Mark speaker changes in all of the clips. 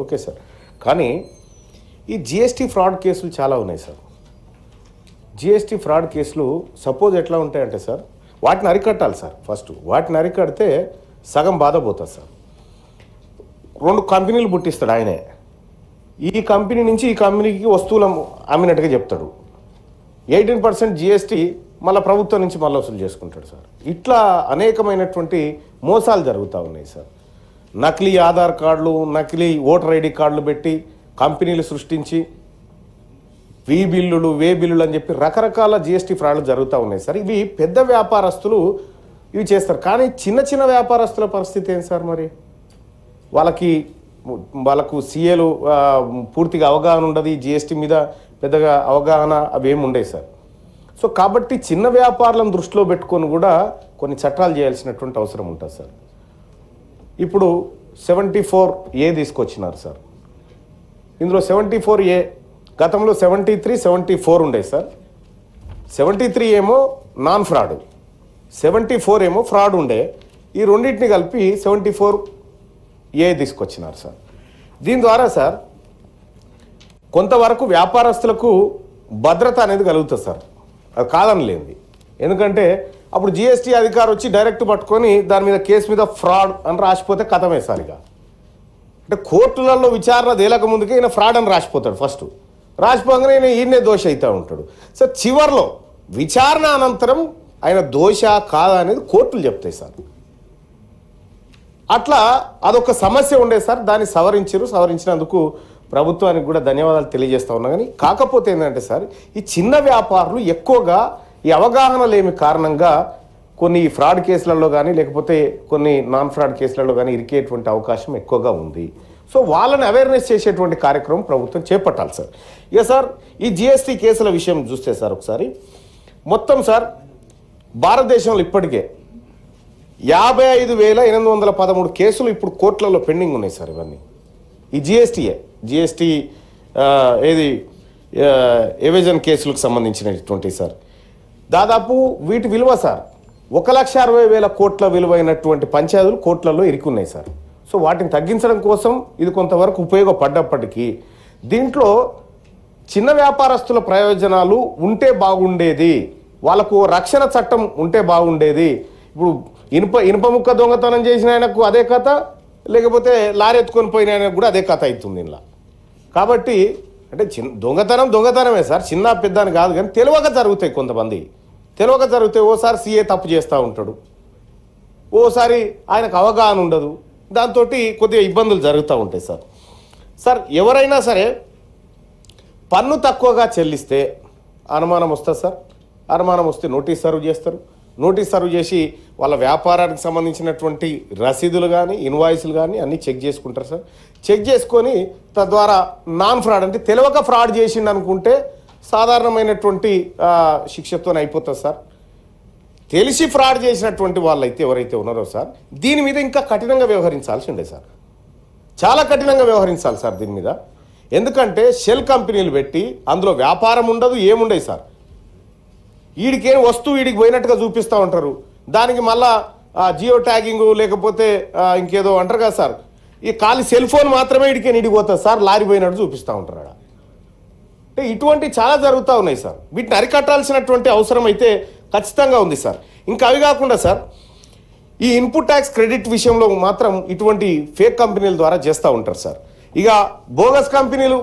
Speaker 1: Okay sir. కానీ ఈ GST fraud కేసులు చాలా ఉన్నాయి సార్. జిఎస్టీ ఫ్రాడ్ కేసులు సపోజ్ ఎట్లా ఉంటాయంటే సార్, వాటిని అరికట్టాలి సార్. ఫస్ట్ వాటిని అరికడితే సగం బాధ పోతుంది సార్. 2 కంపెనీలు పుట్టిస్తాడు ఆయనే. ఈ కంపెనీ నుంచి ఈ కంపెనీకి వస్తువులు అమ్మినట్టుగా చెప్తాడు. 18% జిఎస్టీ మళ్ళీ ప్రభుత్వం నుంచి మళ్ళీ వసూలు చేసుకుంటాడు సార్. ఇట్లా అనేకమైనటువంటి మోసాలు జరుగుతూ ఉన్నాయి సార్. నకిలీ ఆధార్ కార్డులు, నకిలీ ఓటర్ ఐడి కార్డులు పెట్టి కంపెనీలు సృష్టించి వే బిల్లులు అని చెప్పి రకరకాల జిఎస్టీ ఫ్రాడ్లు జరుగుతూ ఉన్నాయి సార్. ఇవి పెద్ద వ్యాపారస్తులు ఇవి చేస్తారు. కానీ చిన్న చిన్న వ్యాపారస్తుల పరిస్థితి ఏంటి సార్? మరి వాళ్ళకు సీఏలు పూర్తిగా అవగాహన ఉండదు, జిఎస్టీ మీద పెద్దగా అవగాహన అవేమి ఉండవు సార్. సో కాబట్టి చిన్న వ్యాపారాలను దృష్టిలో పెట్టుకొని కూడా కొన్ని చట్టాలు చేయాల్సినటువంటి అవసరం ఉంటుంది సార్. ఇప్పుడు 74A తీసుకొచ్చినారు సార్. ఇందులో 74A, గతంలో 73, 74 ఉండే సార్. 73 ఏమో నాన్ ఫ్రాడ్, 74 ఏమో ఫ్రాడ్ ఉండే. ఈ రెండింటిని కలిపి 74A తీసుకొచ్చినారు సార్. దీని ద్వారా సార్ కొంతవరకు వ్యాపారస్తులకు భద్రత అనేది కలుగుతుంది సార్. అది కాదనలేంది. ఎందుకంటే అప్పుడు జిఎస్టీ అధికారి వచ్చి డైరెక్ట్ పట్టుకొని దాని మీద కేసు మీద ఫ్రాడ్ అని రాసిపోతే కథమే సార్. ఇక అంటే కోర్టులలో విచారణ తేలక ముందుకే ఈయన ఫ్రాడ్ అని రాసిపోతాడు. ఫస్ట్ రాసిపోగానే ఈయనే దోష అవుతూ ఉంటాడు సార్. చివరిలో విచారణ అనంతరం ఆయన దోష కాదా అనేది కోర్టులు చెప్తాయి సార్. అట్లా అదొక సమస్య ఉండే సార్. దాన్ని సవరించినందుకు ప్రభుత్వానికి కూడా ధన్యవాదాలు తెలియజేస్తూ ఉన్నా. కానీ కాకపోతే ఏంటంటే సార్, ఈ చిన్న వ్యాపారులు ఎక్కువగా ఈ అవగాహన లేని కారణంగా కొన్ని ఫ్రాడ్ కేసులలో కానీ లేకపోతే కొన్ని నాన్ ఫ్రాడ్ కేసులలో కానీ ఇరికేటువంటి అవకాశం ఎక్కువగా ఉంది. సో వాళ్ళని అవేర్నెస్ చేసేటువంటి కార్యక్రమం ప్రభుత్వం చేపట్టాలి సార్. ఇక సార్ ఈ జిఎస్టీ కేసుల విషయం చూస్తే సార్ ఒకసారి మొత్తం సార్ భారతదేశంలో ఇప్పటికే 55,813 కేసులు ఇప్పుడు కోర్టులలో పెండింగ్ ఉన్నాయి సార్. ఇవన్నీ ఈ జిఎస్టీ ఎవేజన్ కేసులకు సంబంధించినటువంటి సార్. దాదాపు వీటి విలువ సార్ 1,60,000 కోట్ల విలువైనటువంటి పంచాయతీలు కోట్లలో ఇరుక్కున్నాయి సార్. సో వాటిని తగ్గించడం కోసం ఇది కొంతవరకు ఉపయోగపడ్డప్పటికీ దీంట్లో చిన్న వ్యాపారస్తుల ప్రయోజనాలు ఉంటే బాగుండేది, వాళ్ళకు రక్షణ చట్టం ఉంటే బాగుండేది. ఇప్పుడు ఇనుప ముక్క దొంగతనం చేసిన ఆయనకు అదే కథ, లేకపోతే లారీ ఎత్తుకొని పోయిన ఆయనకు కూడా అదే కథ అవుతుంది ఇలా. కాబట్టి అంటే దొంగతనమే సార్, చిన్న పెద్ద అని కాదు. కానీ తెలియక జరుగుతాయి. కొంతమంది తెలియక జరిగితే ఓసారి సీఏ తప్పు చేస్తూ ఉంటాడు, ఓసారి ఆయనకు అవగాహన ఉండదు, దాంతో కొద్దిగా ఇబ్బందులు జరుగుతూ ఉంటాయి సార్. సార్ ఎవరైనా సరే పన్ను తక్కువగా చెల్లిస్తే అనుమానం వస్తుంది సార్. అనుమానం వస్తే నోటీస్ సర్వ్ చేస్తారు. నోటీస్ సర్వ్ చేసి వాళ్ళ వ్యాపారానికి సంబంధించినటువంటి రసీదులు కానీ ఇన్వాయిస్లు కానీ అన్నీ చెక్ చేసుకుంటారు సార్. చెక్ చేసుకొని తద్వారా నాన్ ఫ్రాడ్ అంటే తెలియక ఫ్రాడ్ చేసిండు అనుకుంటే సాధారణమైనటువంటి శిక్షతో అయిపోతుంది సార్. తెలిసి ఫ్రాడ్ చేసినటువంటి వాళ్ళైతే ఎవరైతే ఉన్నారో సార్ దీని మీద ఇంకా కఠినంగా వ్యవహరించాల్సి ఉండే సార్. చాలా కఠినంగా వ్యవహరించాలి సార్ దీని మీద. ఎందుకంటే షెల్ కంపెనీలు పెట్టి అందులో వ్యాపారం ఉండదు, ఏముండదు సార్. వీడికేం వస్తువు వీడికి పోయినట్టుగా చూపిస్తూ ఉంటారు. దానికి మళ్ళా జియో ట్యాగింగ్ లేకపోతే ఇంకేదో అంటారు కదా సార్, ఈ ఖాళీ సెల్ ఫోన్ మాత్రమే వీడికే నిడిపోతుంది సార్, లారీ పోయినట్టు చూపిస్తూ ఉంటారు. అంటే ఇటువంటి చాలా జరుగుతూ ఉన్నాయి సార్. వీటిని అరికట్టాల్సినటువంటి అవసరం అయితే ఖచ్చితంగా ఉంది సార్. ఇంకా అవి కాకుండా సార్ ఈ ఇన్పుట్ ట్యాక్స్ క్రెడిట్ విషయంలో మాత్రం ఇటువంటి ఫేక్ కంపెనీల ద్వారా చేస్తూ ఉంటారు సార్. ఇక బోగస్ కంపెనీలు,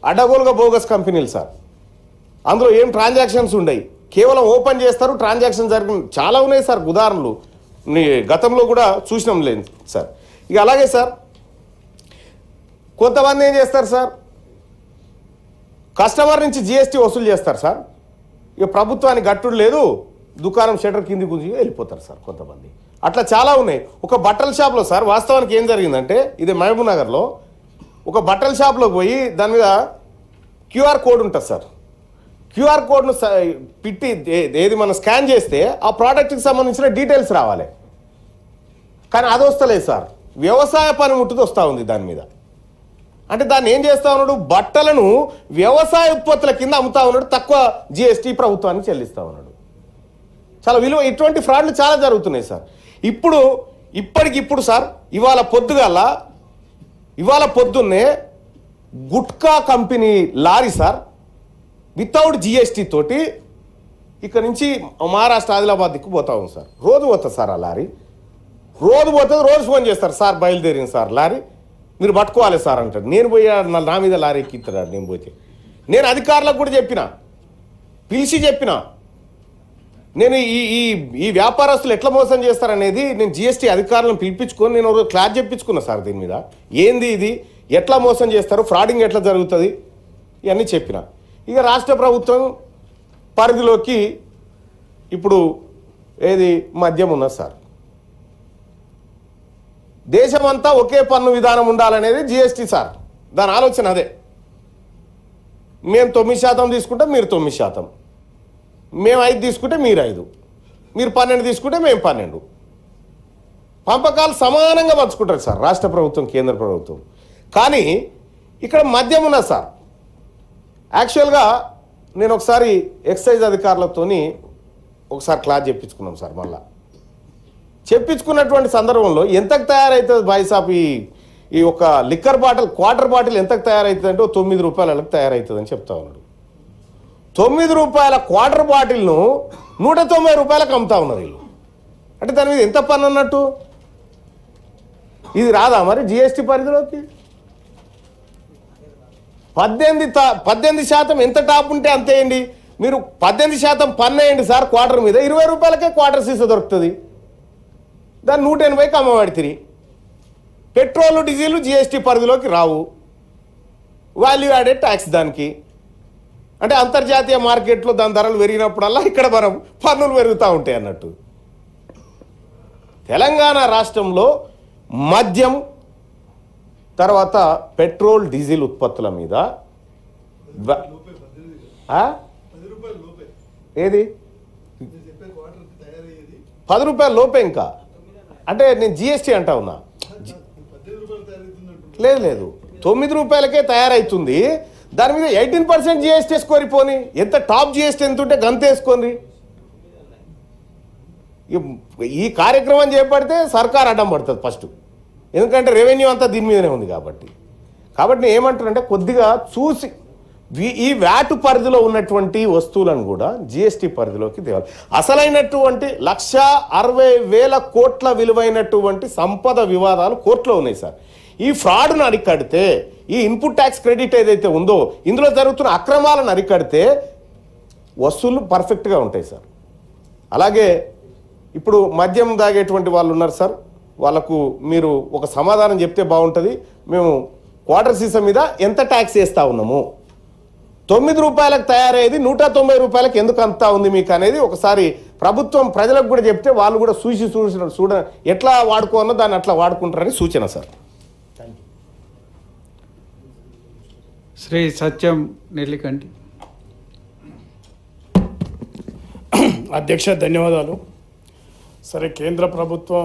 Speaker 1: అడ్డగోలుగా బోగస్ కంపెనీలు సార్. అందులో ఏం ట్రాన్సాక్షన్స్ ఉండయి, కేవలం ఓపెన్ చేస్తారు, ట్రాన్సాక్షన్ జరిగిన చాలా ఉన్నాయి సార్. ఉదాహరణలు గతంలో కూడా చూసినాం లేదు సార్. ఇక అలాగే సార్ కొంతమంది ఏం చేస్తారు సార్, కస్టమర్ నుంచి జిఎస్టీ వసూలు చేస్తారు సార్. ఇక ప్రభుత్వానికి గట్టుడు లేదు, దుకాణం షట్టర్ కింది గుంజి వెళ్ళిపోతారు సార్ కొంతమంది. అట్లా చాలా ఉన్నాయి. ఒక బట్టల షాప్లో సార్ వాస్తవానికి ఏం జరిగిందంటే, ఇది మహబూబ్ నగర్లో ఒక బట్టల షాప్లోకి పోయి దాని మీద క్యూఆర్ కోడ్ ఉంటుంది సార్. క్యూఆర్ కోడ్ను పెట్టి ఏది మనం స్కాన్ చేస్తే ఆ ప్రోడక్ట్కి సంబంధించిన డీటెయిల్స్ రావాలి. కానీ అది వస్తలేదు సార్. వ్యవసాయ పనిముట్టుది వస్తూ ఉంది దాని మీద. అంటే దాన్ని ఏం చేస్తూ ఉన్నాడు, బట్టలను వ్యవసాయ ఉత్పత్తుల కింద అమ్ముతా ఉన్నాడు, తక్కువ జిఎస్టీ ప్రభుత్వానికి చెల్లిస్తూ ఉన్నాడు. చాలా విలువ. ఇటువంటి ఫ్రాడ్లు చాలా జరుగుతున్నాయి సార్. ఇప్పటికిప్పుడు సార్ ఇవాళ పొద్దున్నే gutka company lorry sir without GST తోటి ఇక్కడ నుంచి మహారాష్ట్ర ఆదిలాబాద్ దిక్కు పోతా ఉంది సార్. రోజు పోతుంది సార్ ఆ లారీ, రోజు పోతుంది. రోజు ఫోన్ చేస్తారు, సార్ బయలుదేరింది సార్ లారీ, మీరు పట్టుకోవాలి సార్ అంటాడు. నేను పోయా నా మీద లారీ ఎక్కిస్తాడు. నేను పోతే నేను అధికారులకు కూడా చెప్పిన, పిలిచి చెప్పిన, నేను ఈ వ్యాపారస్తులు ఎట్లా మోసం చేస్తారనేది నేను జిఎస్టీ అధికారులను పిలిపించుకొని నేను ఒక క్లాస్ చెప్పించుకున్నా సార్. దీని మీద ఏంది ఇది, ఎట్లా మోసం చేస్తారు, ఫ్రాడింగ్ ఎట్లా జరుగుతుంది, ఇవన్నీ చెప్పిన. ఇక రాష్ట్ర ప్రభుత్వం పరిధిలోకి ఇప్పుడు ఏది మద్యం ఉన్నది సార్. దేశమంతా ఒకే పన్ను విధానం ఉండాలనేది జిఎస్టీ సార్. దాని ఆలోచన అదే. మేము 9% తీసుకుంటే మీరు 9%, మేము 5 తీసుకుంటే మీరు 5, మీరు 12 తీసుకుంటే మేము 12. పంపకాలు సమానంగా పంచుకుంటారు సార్ రాష్ట్ర ప్రభుత్వం, కేంద్ర ప్రభుత్వం. కానీ ఇక్కడ మద్యం ఉన్నది సార్. యాక్చువల్గా నేను ఒకసారి ఎక్సైజ్ అధికారులతో ఒకసారి క్లాస్ చెప్పించుకున్నాం సార్. మళ్ళా చెప్పించుకున్నటువంటి సందర్భంలో ఎంతకు తయారవుతుంది బాయ్సాప్ ఈ ఒక లిక్కర్ బాటిల్, క్వార్టర్ బాటిల్ ఎంతకు తయారవుతుంది అంటే 9 రూపాయలకు తయారవుతుంది అని చెప్తా ఉన్నాడు. 9 రూపాయల క్వార్టర్ బాటిల్ను 190 రూపాయలకు అమ్ముతా ఉన్నారు వీళ్ళు. అంటే దాని మీద ఎంత పన్ను అన్నట్టు? ఇది రాదా మరి జిఎస్టీ పరిధిలోకి? 18% ఎంత టాప్ ఉంటే అంతేయండి. మీరు 18% పన్ను వేయండి సార్ క్వార్టర్ మీద, 20 రూపాయలకే క్వార్టర్ సీసా దొరుకుతుంది. దాన్ని 180కి అమ్మబడితిరి. పెట్రోల్ డీజిల్ జిఎస్టీ పరిధిలోకి రావు, వాల్యూ యాడెడ్ ట్యాక్స్ దానికి. అంటే అంతర్జాతీయ మార్కెట్లో దాని ధరలు పెరిగినప్పుడల్లా ఇక్కడ మనం పన్నులు పెరుగుతూ ఉంటాయి అన్నట్టు. తెలంగాణ రాష్ట్రంలో మద్యం తర్వాత పెట్రోల్ డీజిల్ ఉత్పత్తుల మీద ఏది 10 రూపాయల లోపే. ఇంకా అంటే నేను జిఎస్టీ అంటా ఉన్నా. లేదు 9 రూపాయలకే తయారవుతుంది. దాని మీద 18% జిఎస్టీ వేసుకొని పోని. ఎంత టాప్ జిఎస్టీ ఎంత ఉంటే గంత వేసుకొని. ఈ కార్యక్రమం చేపడితే సర్కార్ అడ్డం పడుతుంది ఫస్ట్, ఎందుకంటే రెవెన్యూ అంతా దీని మీదనే ఉంది కాబట్టి. నేను ఏమంటానంటే కొద్దిగా చూసి ఈ వ్యాటు పరిధిలో ఉన్నటువంటి వస్తువులను కూడా జిఎస్టీ పరిధిలోకి తేవాలి. అసలైనటువంటి 1,60,000 కోట్ల విలువైనటువంటి సంపద వివాదాలు కోర్టులో ఉన్నాయి సార్. ఈ ఫ్రాడ్ను అరికడితే, ఈ ఇన్పుట్ ట్యాక్స్ క్రెడిట్ ఏదైతే ఉందో ఇందులో జరుగుతున్న అక్రమాలను అరికడితే వసూళ్లు పర్ఫెక్ట్గా ఉంటాయి సార్. అలాగే ఇప్పుడు మద్యం తాగేటువంటి వాళ్ళు ఉన్నారు సార్, వాళ్ళకు మీరు ఒక సమాధానం చెప్తే బాగుంటుంది. మేము క్వార్టర్ సీసా మీద ఎంత ట్యాక్స్ వేస్తూ ఉన్నాము, 9 రూపాయలకు తయారయ్యేది 190 రూపాయలకు ఎందుకు అంతా ఉంది మీకు అనేది ఒకసారి ప్రభుత్వం ప్రజలకు కూడా చెప్తే వాళ్ళు కూడా చూడ ఎట్లా వాడుకోనో దాన్ని అట్లా వాడుకుంటారని సూచన సార్.
Speaker 2: శ్రీ సత్యం నెల్లికంటి.
Speaker 3: అధ్యక్ష ధన్యవాదాలు. సరే, కేంద్ర ప్రభుత్వం